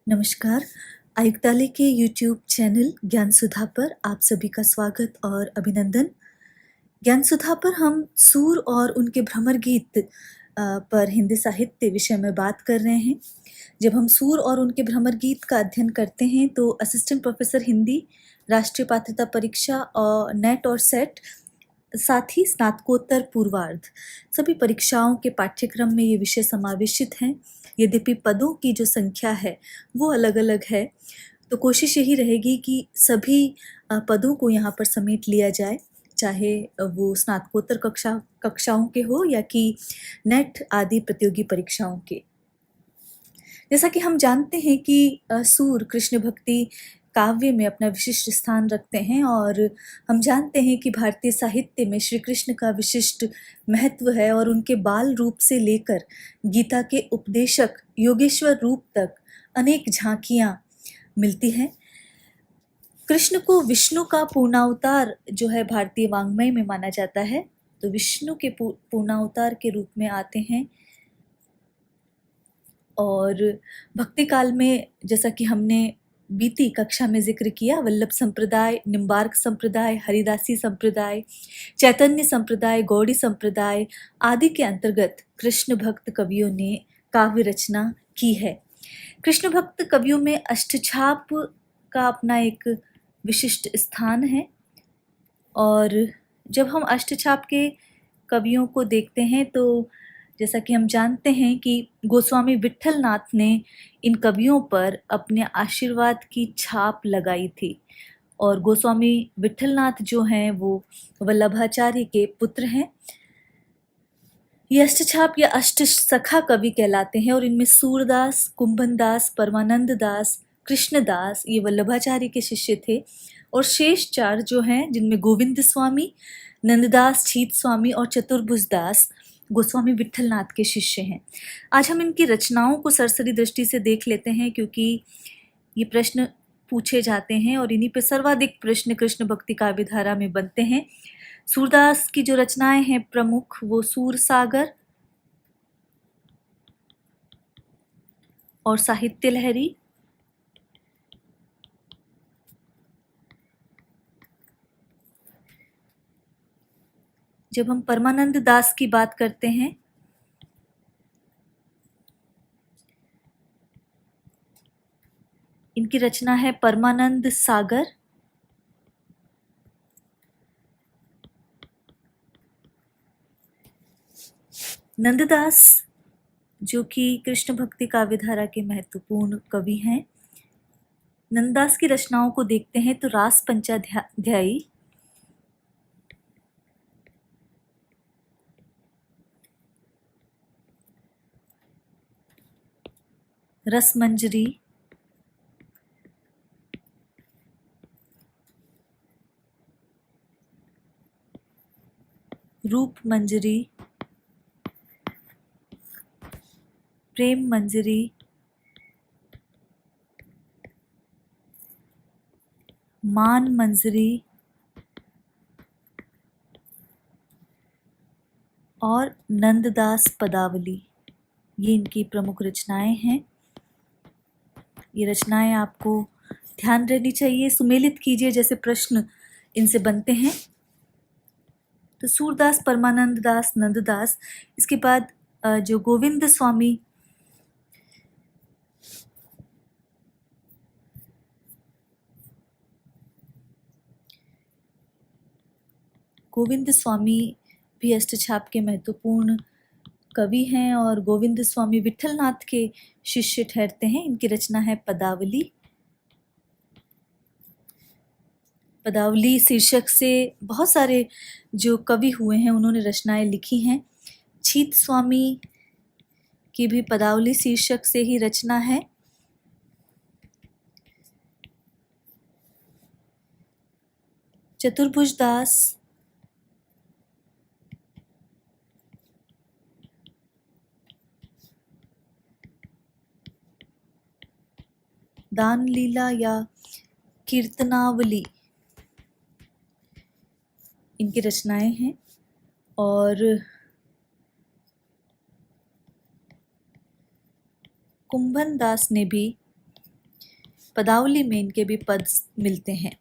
नमस्कार। आयुक्तालय के यूट्यूब चैनल ज्ञान सुधा पर आप सभी का स्वागत और अभिनंदन। ज्ञान सुधा पर हम सूर और उनके भ्रमर गीत पर हिंदी साहित्य विषय में बात कर रहे हैं। जब हम सूर और उनके भ्रमर गीत का अध्ययन करते हैं तो असिस्टेंट प्रोफेसर हिंदी, राष्ट्रीय पात्रता परीक्षा और नेट और सेट, साथ ही स्नातकोत्तर पूर्वार्ध सभी परीक्षाओं के पाठ्यक्रम में ये विषय समावेशित हैं। यद्यपि पदों की जो संख्या है वो अलग अलग है, तो कोशिश यही रहेगी कि सभी पदों को यहाँ पर समेट लिया जाए, चाहे वो स्नातकोत्तर कक्षाओं के हो या कि नेट आदि प्रतियोगी परीक्षाओं के। जैसा कि हम जानते हैं कि सूर कृष्ण भक्ति काव्य में अपना विशिष्ट स्थान रखते हैं और हम जानते हैं कि भारतीय साहित्य में श्री कृष्ण का विशिष्ट महत्व है और उनके बाल रूप से लेकर गीता के उपदेशक योगेश्वर रूप तक अनेक झांकियाँ मिलती हैं। कृष्ण को विष्णु का पूर्णावतार जो है भारतीय वाङ्मय में माना जाता है, तो विष्णु के पूर्णावतार के रूप में आते हैं। और भक्ति काल में जैसा कि हमने बीती कक्षा में जिक्र किया, वल्लभ संप्रदाय, निम्बार्क संप्रदाय, हरिदासी संप्रदाय, चैतन्य संप्रदाय, गौड़ी संप्रदाय आदि के अंतर्गत कृष्ण भक्त कवियों ने काव्य रचना की है। कृष्ण भक्त कवियों में अष्टछाप का अपना एक विशिष्ट स्थान है और जब हम अष्टछाप के कवियों को देखते हैं तो जैसा कि हम जानते हैं कि गोस्वामी विट्ठल नाथ ने इन कवियों पर अपने आशीर्वाद की छाप लगाई थी और गोस्वामी विट्ठल नाथ जो हैं वो वल्लभाचार्य के पुत्र हैं। ये अष्टछाप या अष्ट सखा कवि कहलाते हैं और इनमें सूरदास, कुंभनदास, परमानंद दास, कृष्णदास ये वल्लभाचार्य के शिष्य थे और शेष चार जो हैं जिनमें गोविंद स्वामी, नंददास, छीत स्वामी और चतुर्भुज दास गोस्वामी विट्ठल नाथ के शिष्य हैं। आज हम इनकी रचनाओं को सरसरी दृष्टि से देख लेते हैं क्योंकि ये प्रश्न पूछे जाते हैं और इन्हीं पे सर्वाधिक प्रश्न कृष्ण भक्ति काव्य धारा में बनते हैं। सूरदास की जो रचनाएं हैं प्रमुख वो सूर सागर और साहित्य लहरी, जब हम परमानंद दास की बात करते हैं इनकी रचना है परमानंद सागर। नंददास जो कि कृष्ण भक्ति काव्य धारा के महत्वपूर्ण कवि हैं, नंददास की रचनाओं को देखते हैं तो रास पंचाध्यायी, रस मंजरी, रूप मंजरी, प्रेम मंजरी, मान मंजरी और नंददास पदावली, ये इनकी प्रमुख रचनाएं हैं। ये रचनाएं आपको ध्यान रहनी चाहिए, सुमेलित कीजिए जैसे प्रश्न इनसे बनते हैं। तो सूरदास, परमानंद दास, नंददास, इसके बाद जो गोविंद स्वामी भी अष्टछाप के महत्वपूर्ण कवि हैं और गोविंद स्वामी विट्ठल नाथ के शिष्य ठहरते हैं। इनकी रचना है पदावली। पदावली शीर्षक से बहुत सारे जो कवि हुए हैं उन्होंने रचनाएं लिखी हैं। छीत स्वामी की भी पदावली शीर्षक से ही रचना है। चतुर्भुज दास, दान लीला या कीर्तनावली इनकी रचनाएं हैं और कुंभन दास ने भी पदावली में इनके भी पद मिलते हैं।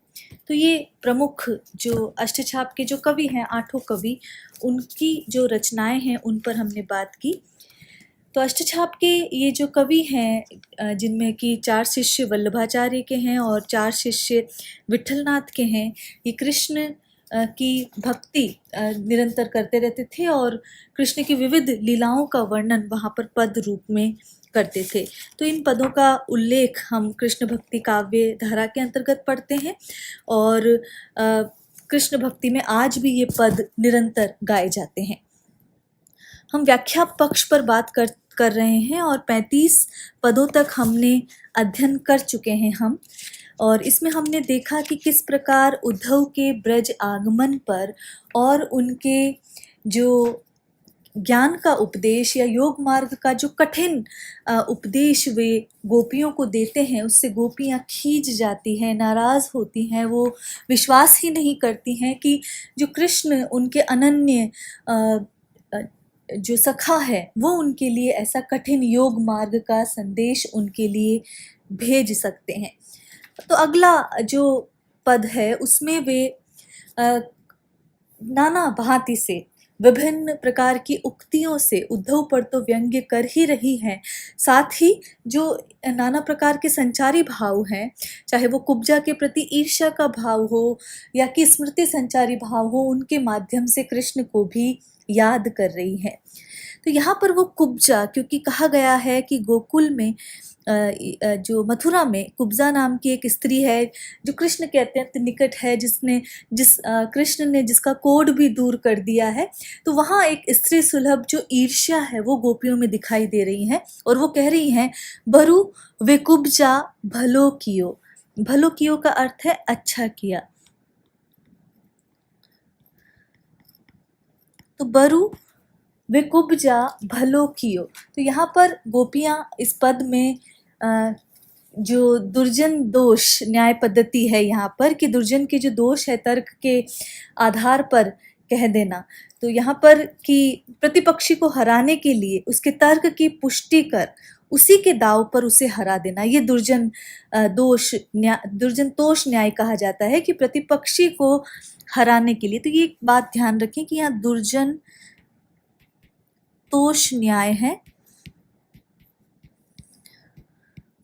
तो ये प्रमुख जो अष्टछाप के जो कवि हैं, 8 कवि, उनकी जो रचनाएं हैं उन पर हमने बात की। तो अष्टछाप के ये जो कवि हैं, जिनमें कि 4 शिष्य वल्लभाचार्य के हैं और 4 शिष्य विट्ठलनाथ के हैं, ये कृष्ण की भक्ति निरंतर करते रहते थे और कृष्ण की विविध लीलाओं का वर्णन वहाँ पर पद रूप में करते थे। तो इन पदों का उल्लेख हम कृष्ण भक्ति काव्य धारा के अंतर्गत पढ़ते हैं और कृष्ण भक्ति में आज भी ये पद निरंतर गाए जाते हैं। हम व्याख्या पक्ष पर बात कर रहे हैं और 35 पदों तक हमने अध्ययन कर चुके हैं हम, और इसमें हमने देखा कि किस प्रकार उद्धव के ब्रज आगमन पर और उनके जो ज्ञान का उपदेश या योग मार्ग का जो कठिन उपदेश वे गोपियों को देते हैं, उससे गोपियां खींच जाती हैं, नाराज़ होती हैं, वो विश्वास ही नहीं करती हैं कि जो कृष्ण उनके अनन्य जो सखा है वो उनके लिए ऐसा कठिन योग मार्ग का संदेश उनके लिए भेज सकते हैं। तो अगला जो पद है उसमें वे नाना भांति से विभिन्न प्रकार की उक्तियों से उद्धव पर तो व्यंग्य कर ही रही हैं, साथ ही जो नाना प्रकार के संचारी भाव हैं, चाहे वो कुब्जा के प्रति ईर्ष्या का भाव हो या कि स्मृति संचारी भाव हो, उनके माध्यम से कृष्ण को भी याद कर रही है। तो यहाँ पर वो कुब्जा, क्योंकि कहा गया है कि गोकुल में जो मथुरा में कुब्जा नाम की एक स्त्री है जो कृष्ण के अत्यंत निकट है, कृष्ण ने जिसका कोढ़ भी दूर कर दिया है। तो वहाँ एक स्त्री सुलभ जो ईर्ष्या है वो गोपियों में दिखाई दे रही है और वो कह रही हैं, बरु वे कुब्जा भलो कियो। भलो कियो का अर्थ है अच्छा किया। तो बरु वे कुब्जा भलो कियो, तो यहाँ पर गोपियाँ इस पद में जो दुर्जन दोष न्याय पद्धति है यहाँ पर कि दुर्जन के जो दोष है तर्क के आधार पर कह देना, तो यहाँ पर कि प्रतिपक्षी को हराने के लिए उसके तर्क की पुष्टि कर उसी के दाव पर उसे हरा देना, ये दुर्जन तोष न्याय कहा जाता है कि प्रतिपक्षी को हराने के लिए। तो ये बात ध्यान रखें कि यहाँ दुर्जन तोष न्याय है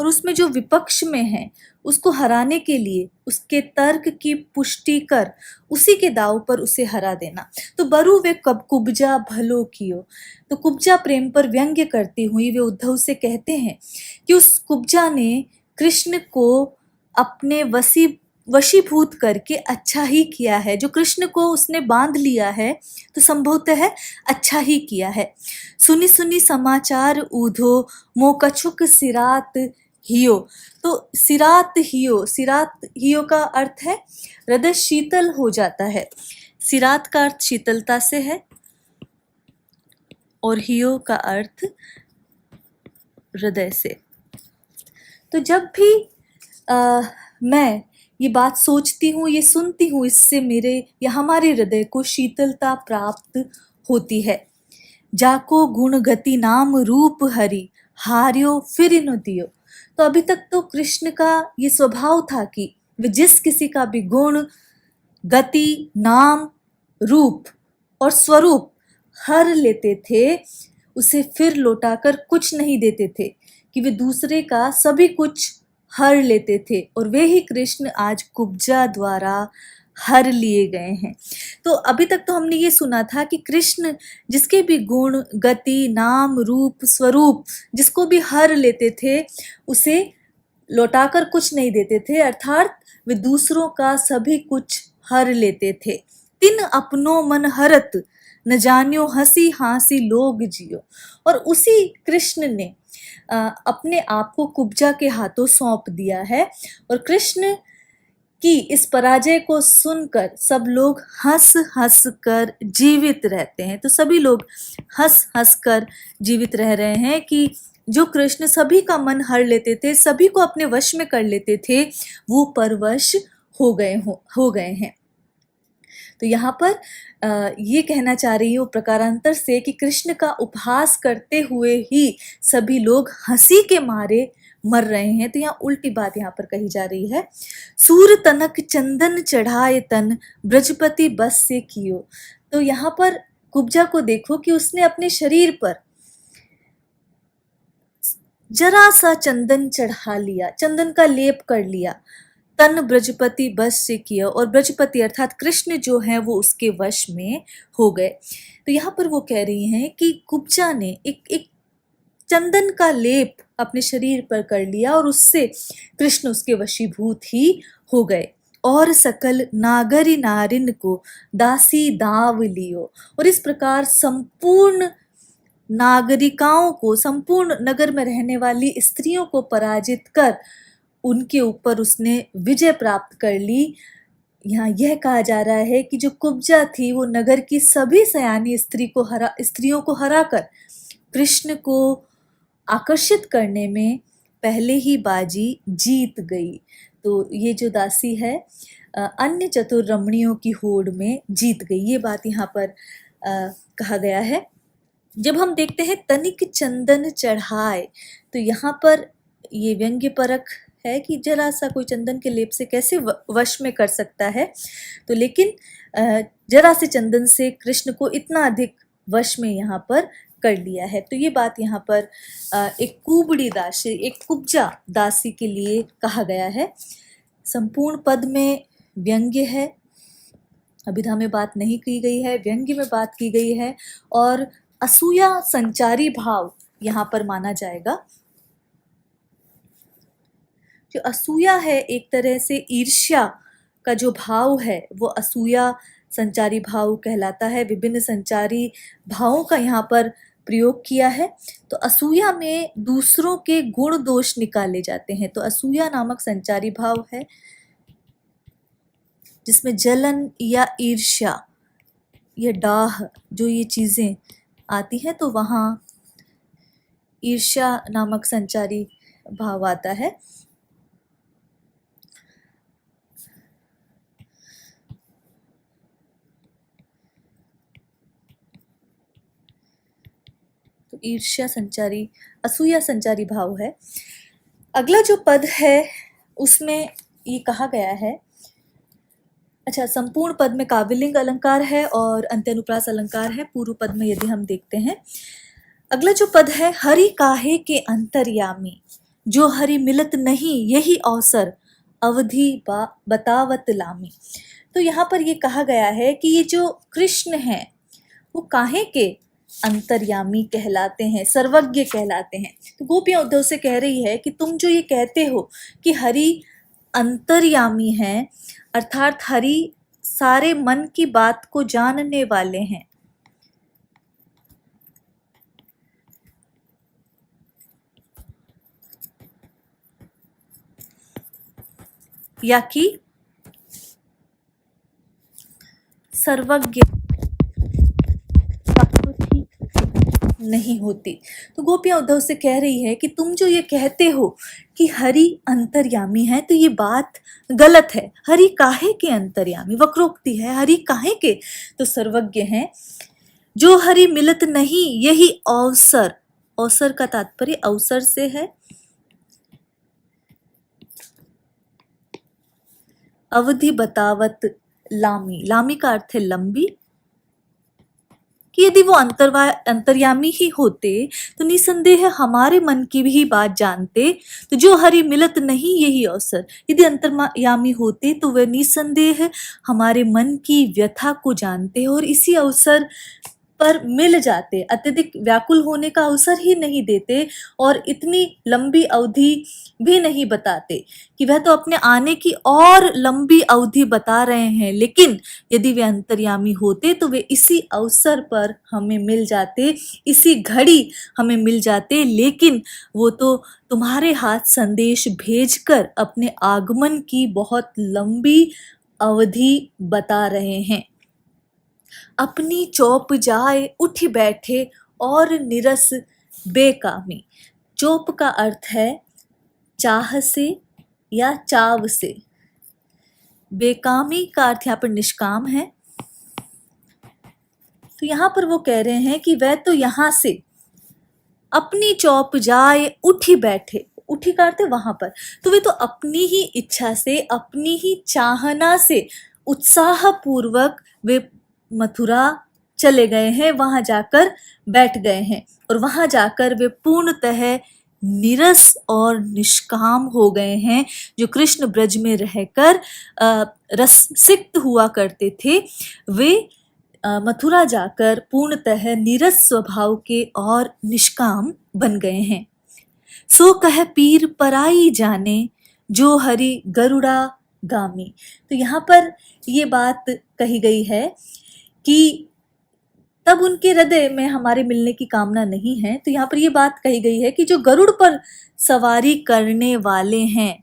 और उसमें जो विपक्ष में है उसको हराने के लिए उसके तर्क की पुष्टि कर उसी के दाव पर उसे हरा देना। तो बरु वे कब कुब्जा भलो कियो, तो कुब्जा प्रेम पर व्यंग्य करती हुई वे उद्धव से कहते हैं कि उस कुब्जा ने कृष्ण को अपने वशीभूत करके अच्छा ही किया है, जो कृष्ण को उसने बांध लिया है तो संभवतः अच्छा ही किया है। सुनी सुनी समाचार ऊधो मो कछुक सिरात हियो, तो सिरात हियो का अर्थ है हृदय शीतल हो जाता है। सिरात का अर्थ शीतलता से है और हियो का अर्थ हृदय से। तो जब भी मैं ये बात सोचती हूँ, ये सुनती हूँ, इससे मेरे या हमारे हृदय को शीतलता प्राप्त होती है। जाको गुण गति नाम रूप हरि हार्यो फिर नो दियो, तो अभी तक तो कृष्ण का ये स्वभाव था कि वे जिस किसी का भी गुण, गति, नाम, रूप और स्वरूप हर लेते थे, उसे फिर लौटाकर कुछ नहीं देते थे, कि वे दूसरे का सभी कुछ हर लेते थे, और वे ही कृष्ण आज कुब्जा द्वारा हर लिए गए हैं। तो अभी तक तो हमने ये सुना था कि कृष्ण जिसके भी गुण, गति, नाम, रूप, स्वरूप जिसको भी हर लेते थे उसे लौटाकर कुछ नहीं देते थे, अर्थात वे दूसरों का सभी कुछ हर लेते थे। तिन अपनो मन हरत न जानियो हंसी हासी लोग जियो, और उसी कृष्ण ने अपने आप को कुब्जा के हाथों सौंप दिया है, और कृष्ण कि इस पराजय को सुनकर सब लोग हंस हंस कर जीवित रहते हैं। तो सभी लोग हंस हंस कर जीवित रह रहे हैं कि जो कृष्ण सभी का मन हर लेते थे, सभी को अपने वश में कर लेते थे, वो परवश हो गए हैं। तो यहाँ पर ये कहना चाह रही हूँ प्रकारांतर से कि कृष्ण का उपहास करते हुए ही सभी लोग हंसी के मारे मर रहे हैं, तो यहाँ उल्टी बात यहाँ पर कही जा रही है। सूर तनक चंदन चढ़ाए तन ब्रजपति बस से कियो। तो यहाँ पर कुब्जा को देखो कि उसने अपने शरीर पर जरा सा चंदन चढ़ा लिया, चंदन का लेप कर लिया, तन ब्रजपति बस से किया, और ब्रजपति अर्थात कृष्ण जो है वो उसके वश में हो गए। तो यहाँ पर वो कह रही हैं कि कुब्जा ने एक चंदन का लेप अपने शरीर पर कर लिया और उससे कृष्ण उसके वशीभूत ही हो गए। और सकल नागरी नारिन को दासी दाव लियो। और इस प्रकार संपूर्ण नागरिकाओं को, संपूर्ण नगर में रहने वाली स्त्रियों को पराजित कर उनके ऊपर उसने विजय प्राप्त कर ली। यहाँ यह कहा जा रहा है कि जो कुब्जा थी वो नगर की सभी सयानी स्त्रियों को हराकर कृष्ण को आकर्षित करने में पहले ही बाजी जीत गई। तो ये जो दासी है अन्य चतुर रमणियों की होड़ में जीत गई, ये बात यहाँ पर कहा गया है। जब हम देखते हैं तनिक चंदन चढ़ाए, तो यहाँ पर ये व्यंग्य परक है कि जरा सा कोई चंदन के लेप से कैसे वश में कर सकता है। तो लेकिन जरा से चंदन से कृष्ण को इतना अधिक वश में यहाँ पर कर लिया है। तो ये बात यहाँ पर एक कुबड़ी दासी, एक कुब्जा दासी के लिए कहा गया है। संपूर्ण पद में व्यंग्य है, अभिधा में बात नहीं की गई है, व्यंग्य में बात की गई है, और असूया संचारी भाव यहाँ पर माना जाएगा। जो असूया है एक तरह से ईर्ष्या का जो भाव है वो असूया संचारी भाव कहलाता है। विभिन्न संचारी भावों का यहाँ पर प्रयोग किया है। तो असूया में दूसरों के गुण दोष निकाले जाते हैं। तो असूया नामक संचारी भाव है जिसमें जलन या ईर्ष्या या डाह जो ये चीज़ें आती हैं, तो वहाँ ईर्ष्या नामक संचारी भाव आता है। तो ईर्ष्या संचारी, असूया संचारी भाव है। अगला जो पद है उसमें ये कहा गया है, अच्छा, संपूर्ण पद में काव्यलिंग अलंकार है और अंत्यानुप्रास अलंकार है। पूर्व पद में यदि हम देखते हैं, अगला जो पद है, हरि काहे के अंतर्यामी, जो हरि मिलत नहीं यही अवसर अवधि बतावत लामी। तो यहाँ पर ये कहा गया है कि ये जो कृष्ण हैं वो काहे के अंतर्यामी कहलाते हैं, सर्वज्ञ कहलाते हैं। तो गोपियाँ उद्धव से कह रही है कि तुम जो ये कहते हो कि हरि अंतर्यामी हैं, अर्थात हरि सारे मन की बात को जानने वाले हैं, या कि सर्वज्ञ बात तो ठीक नहीं होती। तो गोपियाँ उद्धव से कह रही है कि तुम जो ये कहते हो कि हरि अंतर्यामी है, तो ये बात गलत है। हरि काहे के अंतर्यामी, वक्रोक्ति है, हरि काहे के तो सर्वज्ञ हैं। जो हरि मिलत नहीं यही अवसर, अवसर का तात्पर्य अवसर से है। अवधि बतावत लामी, लामी का अर्थ है लंबी, कि यदि वो अंतर्यामी ही होते तो निसंदेह हमारे मन की भी बात जानते। तो जो हरि मिलत नहीं यही अवसर, यदि अंतर्यामी होते तो वे निसंदेह हमारे मन की व्यथा को जानते और इसी अवसर पर मिल जाते, अत्यधिक व्याकुल होने का अवसर ही नहीं देते और इतनी लंबी अवधि भी नहीं बताते कि वह तो अपने आने की और लंबी अवधि बता रहे हैं, लेकिन यदि वे अंतर्यामी होते तो वे इसी अवसर पर हमें मिल जाते, इसी घड़ी हमें मिल जाते। लेकिन वो तो तुम्हारे हाथ संदेश भेजकर अपने आगमन की बहुत लंबी अवधि बता रहे हैं। अपनी चौप जाए उठ बैठे और निरस बेकामी। चौप का अर्थ है चाह से या चाव से, बेकामी का अर्थ यहाँ पर निष्काम है। तो यहाँ पर वो कह रहे हैं कि वह तो यहाँ से अपनी चौप जाए उठ बैठे, उठी कारते वहां पर, तो वे तो अपनी ही इच्छा से, अपनी ही चाहना से उत्साह पूर्वक वे मथुरा चले गए हैं, वहां जाकर बैठ गए हैं और वहां जाकर वे पूर्णतः निरस और निष्काम हो गए हैं। जो कृष्ण ब्रज में रहकर रस सिक्त हुआ करते थे, वे मथुरा जाकर पूर्णतः निरस स्वभाव के और निष्काम बन गए हैं। सो कह पीर पराई जाने, जो हरि गरुड़ा गामी। तो यहाँ पर ये बात कही गई है कि तब उनके हृदय में हमारे मिलने की कामना नहीं है। तो यहाँ पर ये बात कही गई है कि जो गरुड़ पर सवारी करने वाले हैं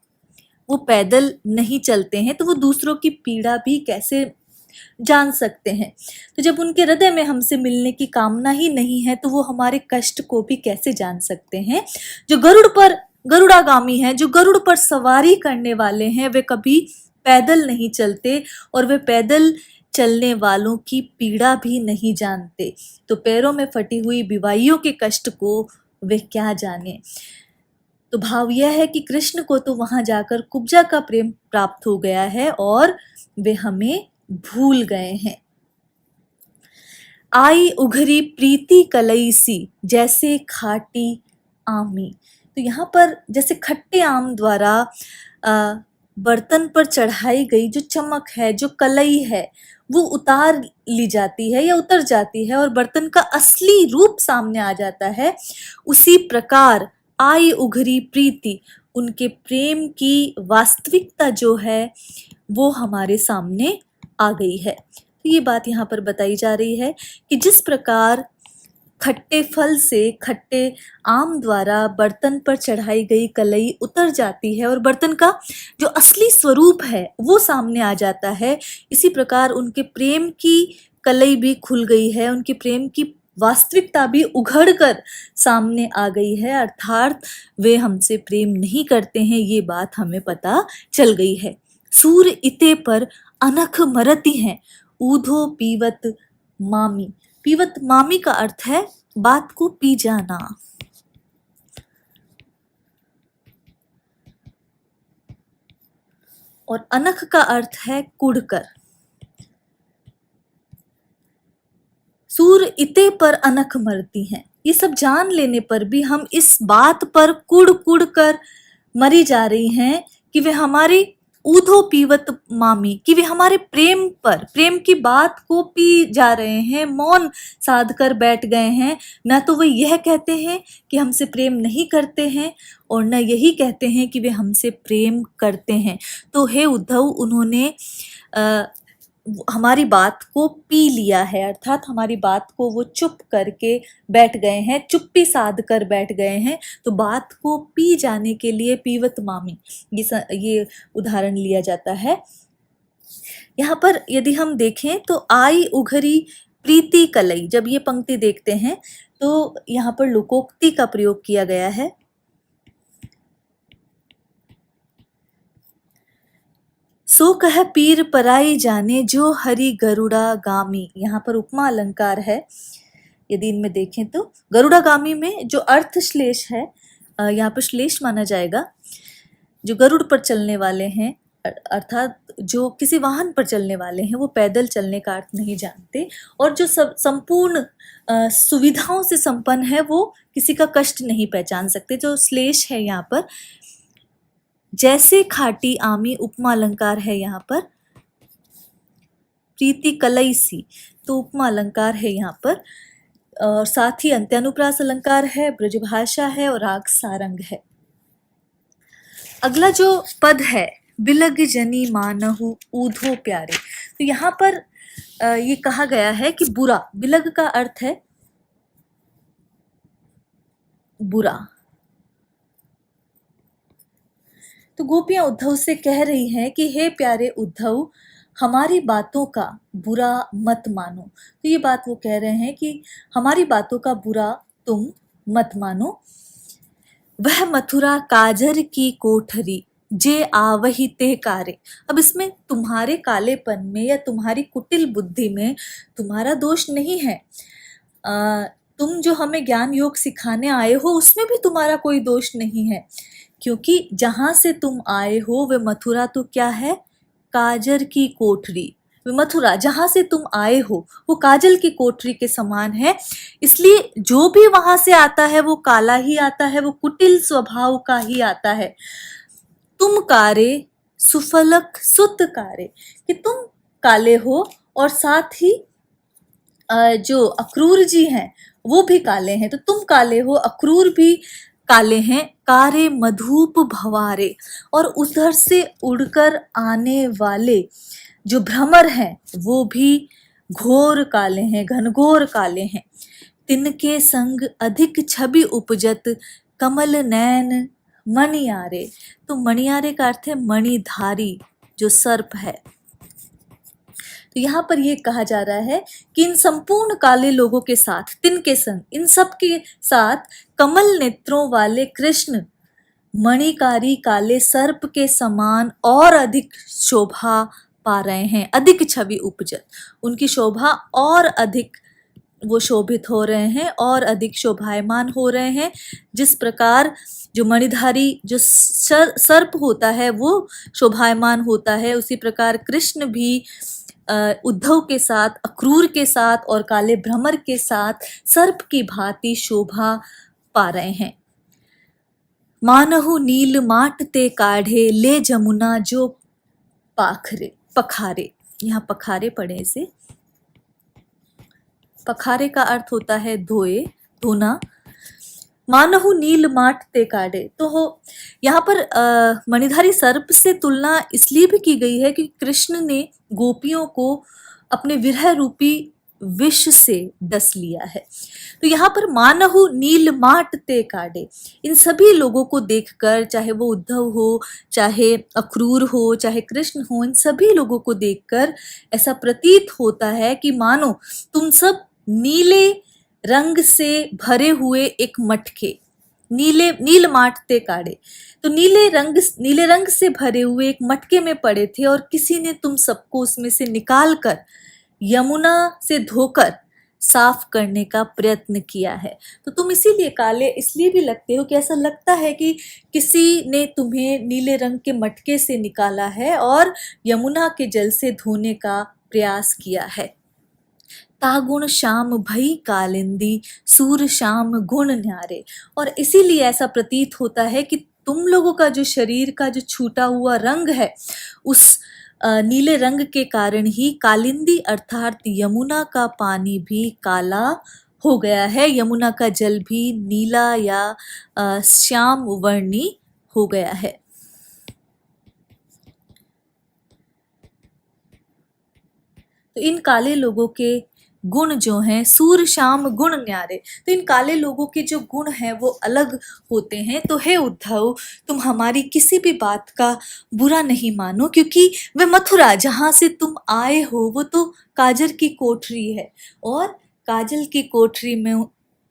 वो पैदल नहीं चलते हैं, तो वो दूसरों की पीड़ा भी कैसे जान सकते हैं। तो जब उनके हृदय में हमसे मिलने की कामना ही नहीं है, तो वो हमारे कष्ट को भी कैसे जान सकते हैं। जो गरुड़ागामी हैं, जो गरुड़ पर सवारी करने वाले हैं, वे कभी पैदल नहीं चलते और वे पैदल चलने वालों की पीड़ा भी नहीं जानते। तो पैरों में फटी हुई बिवाइयों के कष्ट को वे क्या जाने। तो भाव यह है कि कृष्ण को तो वहां जाकर कुब्जा का प्रेम प्राप्त हो गया है और वे हमें भूल गए हैं। आई उघरी प्रीति कलई सी, जैसे खाटी आमी। तो यहाँ पर जैसे खट्टे आम द्वारा बर्तन पर चढ़ाई गई जो चमक है, जो कलई है, वो उतार ली जाती है या उतर जाती है और बर्तन का असली रूप सामने आ जाता है। उसी प्रकार आई उघरी प्रीति, उनके प्रेम की वास्तविकता जो है वो हमारे सामने आ गई है। तो ये बात यहाँ पर बताई जा रही है कि जिस प्रकार खट्टे फल से, खट्टे आम द्वारा बर्तन पर चढ़ाई गई कलई उतर जाती है और बर्तन का जो असली स्वरूप है वो सामने आ जाता है, इसी प्रकार उनके प्रेम की कलई भी खुल गई है, उनके प्रेम की वास्तविकता भी उघड़ कर सामने आ गई है। अर्थात वे हमसे प्रेम नहीं करते हैं, ये बात हमें पता चल गई है। सूर इते पर अनख मरती हैं, ऊधो पीवत मामी। पीवत मामी का अर्थ है बात को पी जाना। और अनख का अर्थ है कुढ़कर। सूर इते पर अनख मरती हैं, ये सब जान लेने पर भी हम इस बात पर कुड़ कुड़ कर मरी जा रही हैं कि वे हमारी ऊधो पीवत मामी, कि वे हमारे प्रेम पर, प्रेम की बात को पी जा रहे हैं, मौन साध कर बैठ गए हैं। न तो वे यह कहते हैं कि हमसे प्रेम नहीं करते हैं और न यही कहते हैं कि वे हमसे प्रेम करते हैं। तो हे उद्धव, उन्होंने हमारी बात को पी लिया है, अर्थात हमारी बात को वो चुप करके बैठ गए हैं, चुप्पी साध कर बैठ गए हैं। तो बात को पी जाने के लिए पीवत मामी, ये उदाहरण लिया जाता है। यहाँ पर यदि हम देखें तो आई उघरी प्रीति कलई, जब ये पंक्ति देखते हैं तो यहाँ पर लोकोक्ति का प्रयोग किया गया है। सो कह पीर पराई जाने, जो हरि गरुड़ा गामी। यहाँ पर उपमा अलंकार है। यदि इनमें देखें तो गरुड़ा गामी में जो अर्थ श्लेष है, यहाँ पर श्लेष माना जाएगा। जो गरुड़ पर चलने वाले हैं, अर्थात जो किसी वाहन पर चलने वाले हैं, वो पैदल चलने का अर्थ नहीं जानते। और जो संपूर्ण सुविधाओं से संपन्न है, वो किसी का कष्ट नहीं पहचान सकते। जो श्लेष है यहाँ पर, जैसे खाटी आमी, उपमा अलंकार है यहाँ पर। प्रीति कलई सी, तो उपमा अलंकार है यहाँ पर। और साथ ही अंत्यानुप्रास अलंकार है, ब्रजभाषा है और राग सारंग है। अगला जो पद है, बिलग जनी मानहु ऊधो प्यारे। तो यहाँ पर ये कहा गया है कि बुरा, बिलग का अर्थ है बुरा। तो गोपियां उद्धव से कह रही हैं कि हे प्यारे उद्धव, हमारी बातों का बुरा मत मानो। तो ये बात वो कह रहे हैं कि हमारी बातों का बुरा तुम मत मानो। वह मथुरा काजर की कोठरी, जे आवही ते कारे। अब इसमें तुम्हारे कालेपन में या तुम्हारी कुटिल बुद्धि में तुम्हारा दोष नहीं है। तुम जो हमें ज्ञान योग सिखाने आए हो उसमें भी तुम्हारा कोई दोष नहीं है, क्योंकि जहां से तुम आए हो वे मथुरा तो क्या है, काजर की कोठरी। वे मथुरा जहां से तुम आए हो वो काजल की कोठरी के समान है, इसलिए जो भी वहां से आता है वो काला ही आता है, वो कुटिल स्वभाव का ही आता है। तुम कारे सुफलक सुत कारे, कि तुम काले हो और साथ ही जो अक्रूर जी हैं वो भी काले हैं, तो तुम काले हो, अक्रूर भी काले हैं। कारे मधुप भवारे, और उधर से उड़कर आने वाले जो भ्रमर हैं वो भी घोर काले हैं, घनघोर काले हैं। तिनके संग अधिक छवि उपजत, कमल नैन मणियारे। तो मणियारे का अर्थ है मणिधारी, जो सर्प है। तो यहाँ पर ये कहा जा रहा है कि इन संपूर्ण काले लोगों के साथ, तिनके संग, इन सब के साथ कमल नेत्रों वाले कृष्ण मणिकारी काले सर्प के समान और अधिक शोभा पा रहे हैं। अधिक छवि उपजत, उनकी शोभा और अधिक वो शोभित हो रहे हैं और अधिक शोभायमान हो रहे हैं। जिस प्रकार जो मणिधारी जो सर्प होता है वो शोभायमान होता है, उसी प्रकार कृष्ण भी उद्धव के साथ, अक्रूर के साथ और काले भ्रमर के साथ सर्प की भांति शोभा पा रहे हैं। मानहु नील माट ते काढ़े, ले जमुना जो पाखरे पखारे। यहाँ पखारे पढ़े इसे। पखारे का अर्थ होता है धोए, धोना। मानहु नील माट ते काढ़े, तो हो यहाँ पर मणिधारी सर्प से तुलना इसलिए भी की गई है कि कृष्ण ने गोपियों को अपने विरह रूपी विष से डस लिया है। तो यहाँ पर मानहु नील माट ते काढ़े, इन सभी लोगों को देखकर, चाहे वो उद्धव हो, चाहे अक्रूर हो, चाहे कृष्ण हो, इन सभी लोगों को देखकर ऐसा प्रतीत होता है कि मानो तुम सब नीले रंग से भरे हुए एक मटके, नील माट ते काढ़े, तो नीले रंग से भरे हुए एक मटके में पड़े थे और किसी ने तुम सबको उसमें से निकाल कर यमुना से धोकर साफ करने का प्रयत्न किया है। तो तुम इसीलिए काले इसलिए भी लगते हो कि ऐसा लगता है कि किसी ने तुम्हें नीले रंग के मटके से निकाला है और यमुना के जल से धोने का प्रयास किया है। तागुण श्याम भई कालिंदी, सूर श्याम गुण न्यारे, और इसीलिए ऐसा प्रतीत होता है कि तुम लोगों का जो शरीर का जो छूटा हुआ रंग है, उस नीले रंग के कारण ही कालिंदी अर्थात यमुना का पानी भी काला हो गया है, यमुना का जल भी नीला या श्याम वर्णी हो गया है। तो इन काले लोगों के गुण जो हैं, सूर श्याम गुण न्यारे, तो इन काले लोगों के जो गुण हैं वो अलग होते हैं। तो हे उद्धव, तुम हमारी किसी भी बात का बुरा नहीं मानो, क्योंकि वे मथुरा जहाँ से तुम आए हो वो तो काजर की कोठरी है, और काजल की कोठरी में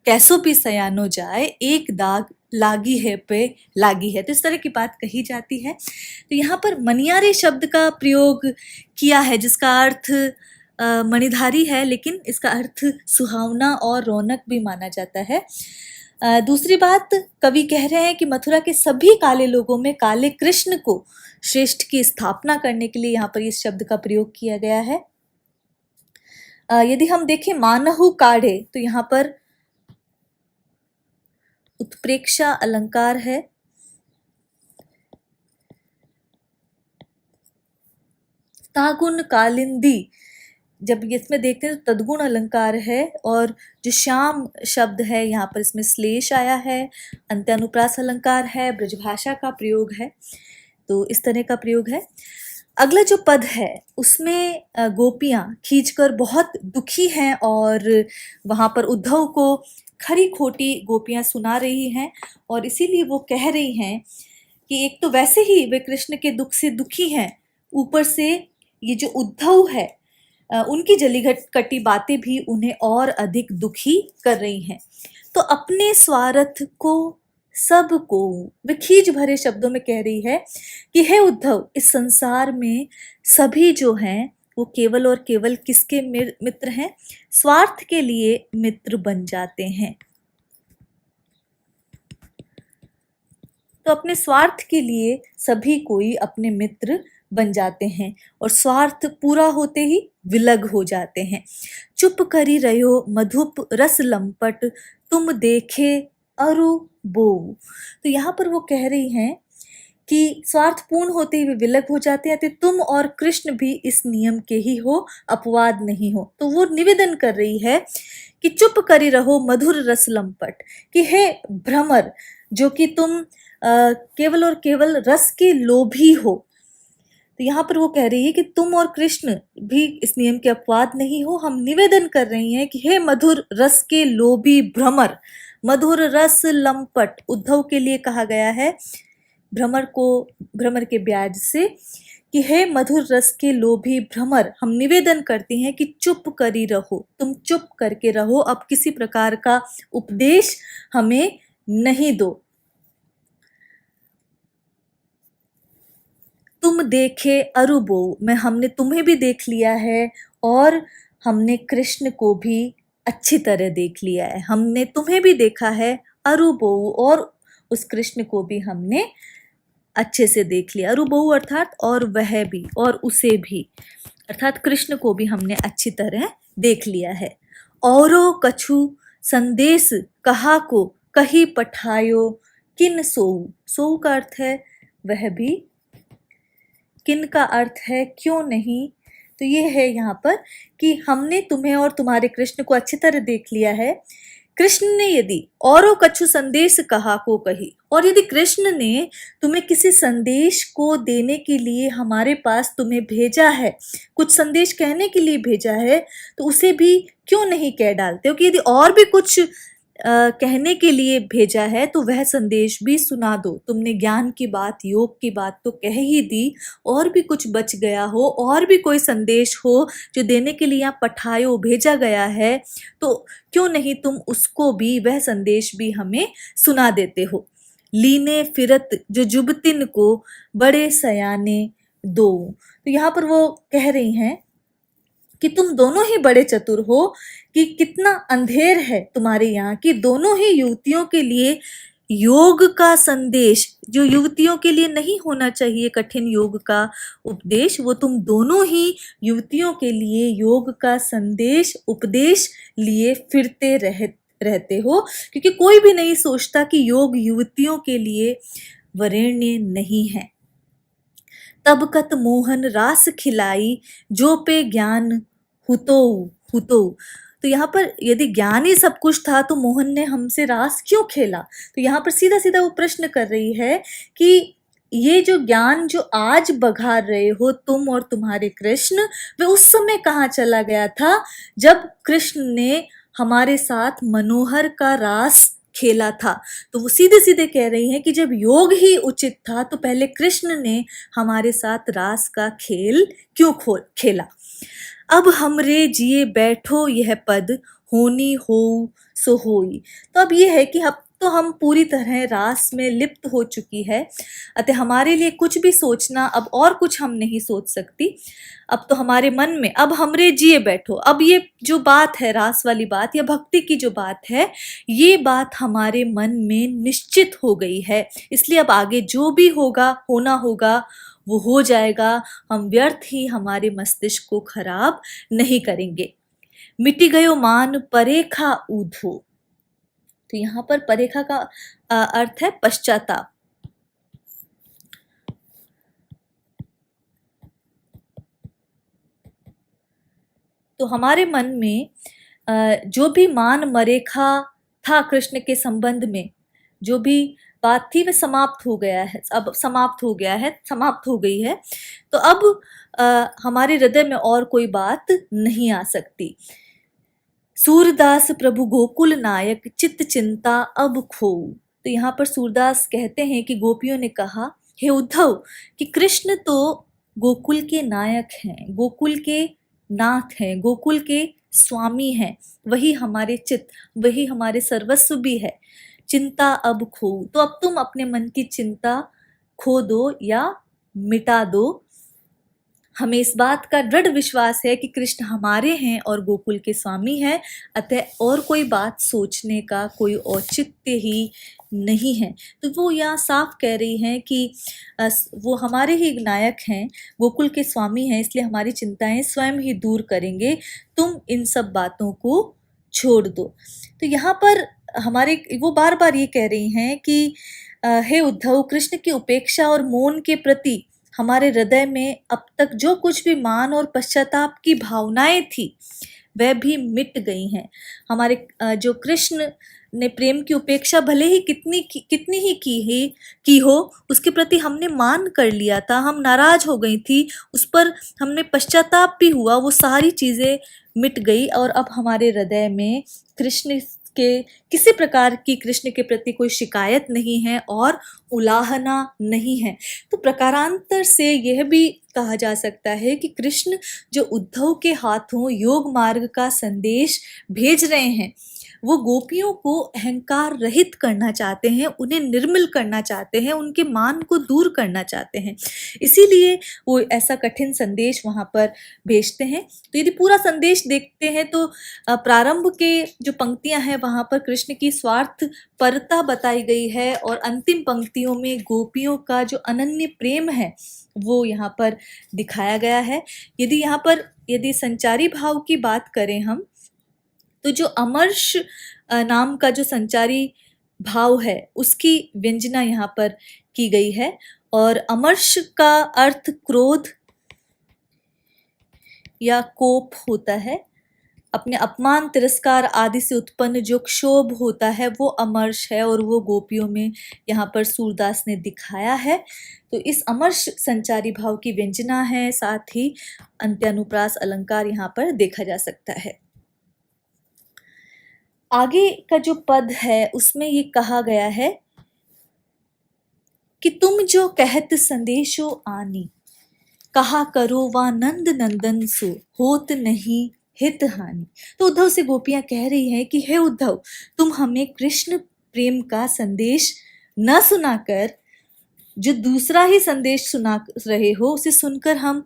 कैसो भी सयानो जाए, एक दाग लागी है पे लागी है, तो इस तरह की बात कही जाती है। तो यहाँ पर मनियारे शब्द का प्रयोग किया है, जिसका अर्थ मणिधारी है, लेकिन इसका अर्थ सुहावना और रौनक भी माना जाता है। दूसरी बात, कवि कह रहे हैं कि मथुरा के सभी काले लोगों में काले कृष्ण को श्रेष्ठ की स्थापना करने के लिए यहाँ पर इस शब्द का प्रयोग किया गया है। यदि हम देखें मानहु काढ़े, तो यहाँ पर उत्प्रेक्षा अलंकार है। तागुन कालिंदी, जब इसमें देखते हैं तो तदगुण अलंकार है, और जो श्याम शब्द है यहाँ पर इसमें श्लेष आया है, अंत्यानुप्रास अलंकार है, ब्रजभाषा का प्रयोग है, तो इस तरह का प्रयोग है। अगला जो पद है उसमें गोपियाँ खींचकर बहुत दुखी हैं और वहाँ पर उद्धव को खरी खोटी गोपियाँ सुना रही हैं, और इसीलिए वो कह रही हैं कि एक तो वैसे ही वे कृष्ण के दुख से दुखी हैं, ऊपर से ये जो उद्धव है उनकी जली कटी बातें भी उन्हें और अधिक दुखी कर रही हैं। तो अपने स्वार्थ को सबको वे खींच भरे शब्दों में कह रही है कि हे उद्धव, इस संसार में सभी जो हैं वो केवल और केवल किसके मित्र हैं? स्वार्थ के लिए मित्र बन जाते हैं। तो अपने स्वार्थ के लिए सभी कोई अपने मित्र बन जाते हैं और स्वार्थ पूरा होते ही विलग हो जाते हैं। चुप करी रहो मधुप रस लंपट, तुम देखे अरु बोऊ। तो यहाँ पर वो कह रही हैं कि स्वार्थ पूर्ण होते ही वे विलग हो जाते हैं, तो तुम और कृष्ण भी इस नियम के ही हो, अपवाद नहीं हो। तो वो निवेदन कर रही है कि चुप करी रहो मधुर रस लंपट, कि हे भ्रमर, जो कि तुम केवल और केवल रस के लोभी हो। तो यहाँ पर वो कह रही है कि तुम और कृष्ण भी इस नियम के अपवाद नहीं हो। हम निवेदन कर रही हैं कि हे मधुर रस के लोभी भ्रमर, मधुर रस लंपट उद्धव के लिए कहा गया है, भ्रमर को, भ्रमर के ब्याज से, कि हे मधुर रस के लोभी भ्रमर, हम निवेदन करती हैं कि चुप करी रहो, तुम चुप करके रहो, अब किसी प्रकार का उपदेश हमें नहीं दो। तुम देखे अरुबो, मैं हमने तुम्हें भी देख लिया है और हमने कृष्ण को भी अच्छी तरह देख लिया है। हमने तुम्हें भी देखा है अरुबो, और उस कृष्ण को भी हमने अच्छे से देख लिया। अरुबो अर्थात और वह भी, और उसे भी, अर्थात कृष्ण को भी हमने अच्छी तरह देख लिया है। औरो कछु संदेश कहा को कही पठायो, किन सोऊ। सोऊ का अर्थ है वह भी, किन का अर्थ है क्यों नहीं। तो ये है यहाँ पर कि हमने तुम्हें और तुम्हारे कृष्ण को अच्छी तरह देख लिया है। कृष्ण ने यदि औरों कछु संदेश कहा को कही, और यदि कृष्ण ने तुम्हें किसी संदेश को देने के लिए हमारे पास तुम्हें भेजा है, कुछ संदेश कहने के लिए भेजा है, तो उसे भी क्यों नहीं कह डालते हो कि यदि और भी कुछ कहने के लिए भेजा है तो वह संदेश भी सुना दो। तुमने ज्ञान की बात, योग की बात तो कह ही दी, और भी कुछ बच गया हो, और भी कोई संदेश हो जो देने के लिए यहाँ पठायो, भेजा गया है, तो क्यों नहीं तुम उसको भी, वह संदेश भी हमें सुना देते हो। लीने फिरत जो जुबतिन को बड़े सयाने दो। तो यहाँ पर वो कह रही हैं कि तुम दोनों ही बड़े चतुर हो, कि कितना अंधेर है तुम्हारे यहाँ कि दोनों ही युवतियों के लिए योग का संदेश, जो युवतियों के लिए नहीं होना चाहिए कठिन योग का उपदेश, वो तुम दोनों ही युवतियों के लिए योग का संदेश, उपदेश लिए फिरते रहते हो, क्योंकि कोई भी नहीं सोचता कि योग युवतियों के लिए वरेण्य नहीं है। तब कत मोहन रास खिलाई, जो पे ज्ञान हुतो हुतो। तो यहाँ पर यदि ज्ञान ही सब कुछ था तो मोहन ने हमसे रास क्यों खेला। तो यहाँ पर सीधा सीधा वो प्रश्न कर रही है कि ये जो ज्ञान जो आज बघार रहे हो तुम और तुम्हारे कृष्ण, वे उस समय कहाँ चला गया था जब कृष्ण ने हमारे साथ मनोहर का रास खेला था। तो वो सीधे सीधे कह रही हैं कि जब योग ही उचित था तो पहले कृष्ण ने हमारे साथ रास का खेल क्यों खेला। अब हमरे जिए बैठो यह पद, होनी हो सो होई। तो अब ये है कि अब तो हम पूरी तरह रास में लिप्त हो चुकी है, अतः हमारे लिए कुछ भी सोचना अब और कुछ हम नहीं सोच सकती। अब तो हमारे मन में अब हमरे जिए बैठो, अब ये जो बात है रास वाली बात या भक्ति की जो बात है, ये बात हमारे मन में निश्चित हो गई है, इसलिए अब आगे जो भी होगा, होना होगा, वो हो जाएगा। हम व्यर्थ ही हमारे मस्तिष्क को खराब नहीं करेंगे। मिटी गयो मान परेखा ऊधो। तो यहाँ पर परेखा का अर्थ है पश्चाताप। तो हमारे मन में जो भी मान मरेखा था कृष्ण के संबंध में, जो भी बात थी वह समाप्त हो गया है, अब समाप्त हो गया है, समाप्त हो गई है। तो अब हमारे हृदय में और कोई बात नहीं आ सकती। सूरदास प्रभु गोकुल नायक, चित्त चिंता अब खोऊ। तो यहाँ पर सूरदास कहते हैं कि गोपियों ने कहा हे उद्धव कि कृष्ण तो गोकुल के नायक हैं, गोकुल के नाथ हैं, गोकुल के स्वामी हैं, वही हमारे चित्त, वही हमारे सर्वस्व भी है। चिंता अब खो, तो अब तुम अपने मन की चिंता खो दो या मिटा दो, हमें इस बात का दृढ़ विश्वास है कि कृष्ण हमारे हैं और गोकुल के स्वामी हैं, अतः और कोई बात सोचने का कोई औचित्य ही नहीं है। तो वो यहाँ साफ कह रही हैं कि वो हमारे ही नायक हैं, गोकुल के स्वामी हैं, इसलिए हमारी चिंताएं स्वयं ही दूर करेंगे, तुम इन सब बातों को छोड़ दो। तो यहाँ पर हमारे वो बार बार ये कह रही हैं कि हे उद्धव, कृष्ण की उपेक्षा और मौन के प्रति हमारे हृदय में अब तक जो कुछ भी मान और पश्चाताप की भावनाएं थी वह भी मिट गई हैं। हमारे जो कृष्ण ने प्रेम की उपेक्षा भले ही कितनी ही की हो, उसके प्रति हमने मान कर लिया था, हम नाराज हो गई थी, उस पर हमने पश्चाताप भी हुआ, वो सारी चीजें मिट गई और अब हमारे हृदय में कृष्ण के किसी प्रकार की कृष्ण के प्रति कोई शिकायत नहीं है और उलाहना नहीं है। तो प्रकारांतर से यह भी कहा जा सकता है कि कृष्ण जो उद्धव के हाथों योग मार्ग का संदेश भेज रहे हैं, वो गोपियों को अहंकार रहित करना चाहते हैं, उन्हें निर्मल करना चाहते हैं, उनके मान को दूर करना चाहते हैं, इसीलिए वो ऐसा कठिन संदेश वहाँ पर भेजते हैं। तो यदि पूरा संदेश देखते हैं तो प्रारंभ के जो पंक्तियां हैं वहाँ पर कृष्ण की स्वार्थ परता बताई गई है और अंतिम पंक्तियों में गोपियों का जो अनन्य प्रेम है वो यहाँ पर दिखाया गया है। यदि संचारी भाव की बात करें हम, तो जो अमर्ष नाम का जो संचारी भाव है उसकी व्यंजना यहाँ पर की गई है और अमर्ष का अर्थ क्रोध या कोप होता है। अपने अपमान तिरस्कार आदि से उत्पन्न जो क्षोभ होता है वो अमर्ष है और वो गोपियों में यहाँ पर सूरदास ने दिखाया है। तो इस अमर्ष संचारी भाव की व्यंजना है, साथ ही अंत्यानुप्रास अलंकार यहाँ पर देखा जा सकता है। आगे का जो पद है उसमें ये कहा गया है कि तुम जो कहत संदेशो आनी, कहा करो वा नंद नंदन सो, होत नहीं हित हानि। तो उद्धव से गोपियां कह रही हैं कि हे उद्धव, तुम हमें कृष्ण प्रेम का संदेश न सुनाकर जो दूसरा ही संदेश सुना रहे हो उसे सुनकर हम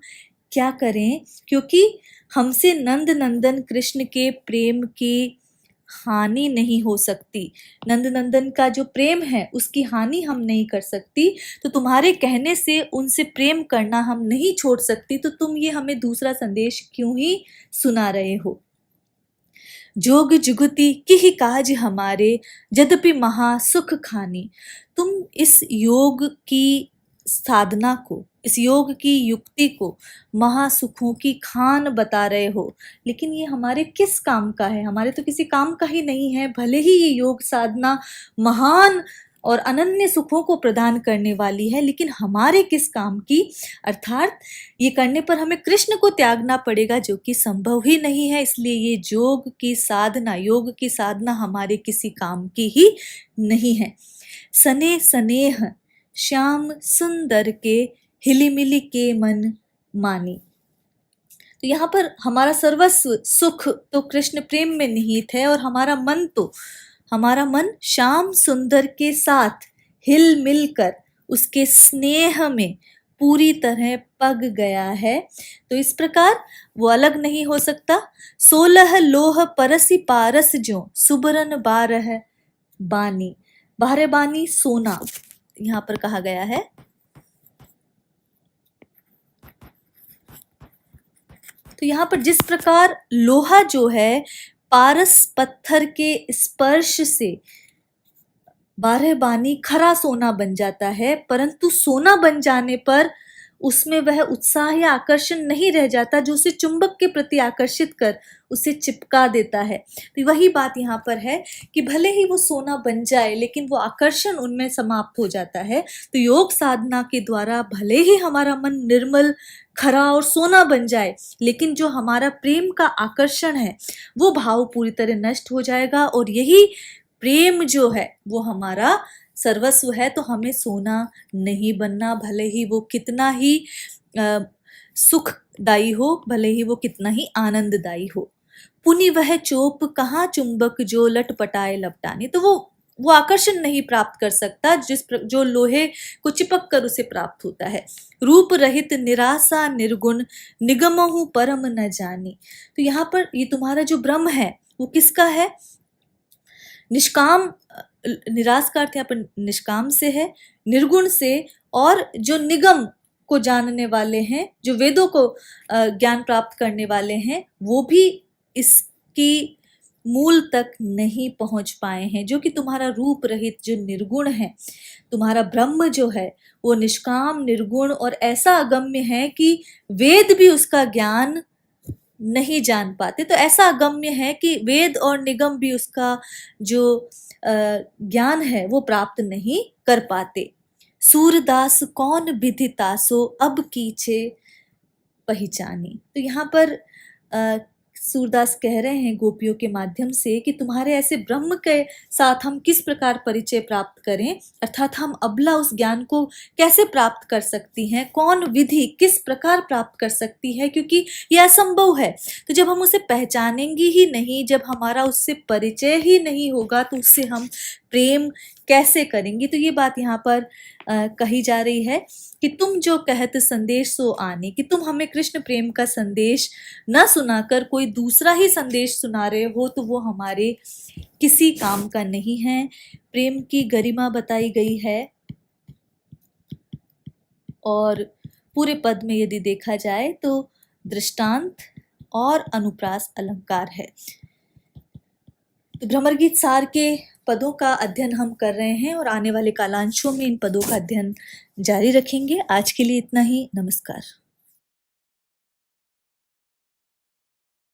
क्या करें, क्योंकि हमसे नंद नंदन कृष्ण के प्रेम की हानि नहीं हो सकती, नंद नंदन का जो प्रेम है उसकी हानि हम नहीं कर सकती, तो तुम्हारे कहने से उनसे प्रेम करना हम नहीं छोड़ सकती, तो तुम ये हमें दूसरा संदेश क्यों ही सुना रहे हो। जोग जुगति की ही काज हमारे, यद्यपि महा सुख खानी। तुम इस योग की साधना को, इस योग की युक्ति को महासुखों की खान बता रहे हो, लेकिन ये हमारे किस काम का है? हमारे तो किसी काम का ही नहीं है। भले ही ये योग साधना महान और अनन्य सुखों को प्रदान करने वाली है, लेकिन हमारे किस काम की? अर्थात ये करने पर हमें कृष्ण को त्यागना पड़ेगा, जो कि संभव ही नहीं है। इसलिए ये योग की साधना हमारे किसी काम की ही नहीं है। सने स्नेह श्याम सुंदर के, हिलिमिली के मन मानी। तो यहाँ पर हमारा सर्वस्व सुख तो कृष्ण प्रेम में निहित है और हमारा मन श्याम सुंदर के साथ हिल मिल कर उसके स्नेह में पूरी तरह पग गया है। तो इस प्रकार वो अलग नहीं हो सकता। 16 लोह परसी पारस जो, सुबरन 12 बानी। 12 बानी सोना यहाँ पर कहा गया है। तो यहाँ पर जिस प्रकार लोहा जो है पारस पत्थर के स्पर्श से 12 बानी खरा सोना बन जाता है, परंतु सोना बन जाने पर उसमें वह उत्साह या आकर्षण नहीं रह जाता जो उसे चुंबक के प्रति आकर्षित कर उसे चिपका देता है। तो वही बात यहाँ पर है कि भले ही वो सोना बन जाए लेकिन वो आकर्षण उनमें समाप्त हो जाता है। तो योग साधना के द्वारा भले ही हमारा मन निर्मल खरा और सोना बन जाए, लेकिन जो हमारा प्रेम का आकर्षण है वो भाव पूरी तरह नष्ट हो जाएगा और यही प्रेम जो है वो हमारा सर्वस्व है। तो हमें सोना नहीं बनना, भले ही वो कितना ही सुखदायी हो, भले ही वो कितना ही आनंददायी हो। पुनि वह चोप कहाँ चुंबक जो, लटपटाए लपटानी। तो वो वो आकर्षण नहीं प्राप्त कर सकता जो लोहे को चिपक कर उसे प्राप्त होता है। रूप रहित निराशा निर्गुण निगमहु परम न जानी। तो यहाँ पर ये तुम्हारा जो ब्रह्म है वो किसका है? निष्काम, निराश का अर्थ यहाँ पर निष्काम से है, निर्गुण से, और जो निगम को जानने वाले हैं, जो वेदों को ज्ञान प्राप्त करने वाले हैं, वो भी इसकी मूल तक नहीं पहुंच पाए हैं। जो कि तुम्हारा रूप रहित जो निर्गुण है, तुम्हारा ब्रह्म जो है वो निष्काम निर्गुण और ऐसा अगम्य है कि वेद भी उसका ज्ञान नहीं जान पाते। तो ऐसा अगम्य है कि वेद और निगम भी उसका जो ज्ञान है वो प्राप्त नहीं कर पाते। सूरदास कौन विदितासो अब कीचे पहचानी। तो यहाँ पर सूरदास कह रहे हैं गोपियों के माध्यम से कि तुम्हारे ऐसे ब्रह्म के साथ हम किस प्रकार परिचय प्राप्त करें, अर्थात हम अबला उस ज्ञान को कैसे प्राप्त कर सकती हैं, कौन विधि किस प्रकार प्राप्त कर सकती है, क्योंकि यह असंभव है। तो जब हम उसे पहचानेंगे ही नहीं, जब हमारा उससे परिचय ही नहीं होगा, तो उससे हम प्रेम कैसे करेंगे। तो ये बात यहाँ पर कही जा रही है कि तुम जो कहत संदेश सो आने, कि तुम हमें कृष्ण प्रेम का संदेश न सुनाकर कोई दूसरा ही संदेश सुना रहे हो, तो वो हमारे किसी काम का नहीं है। प्रेम की गरिमा बताई गई है और पूरे पद में यदि देखा जाए तो दृष्टांत और अनुप्रास अलंकार है। तो भ्रमर गीत सार के पदों का अध्ययन हम कर रहे हैं और आने वाले कालांशों में इन पदों का अध्ययन जारी रखेंगे। आज के लिए इतना ही। नमस्कार।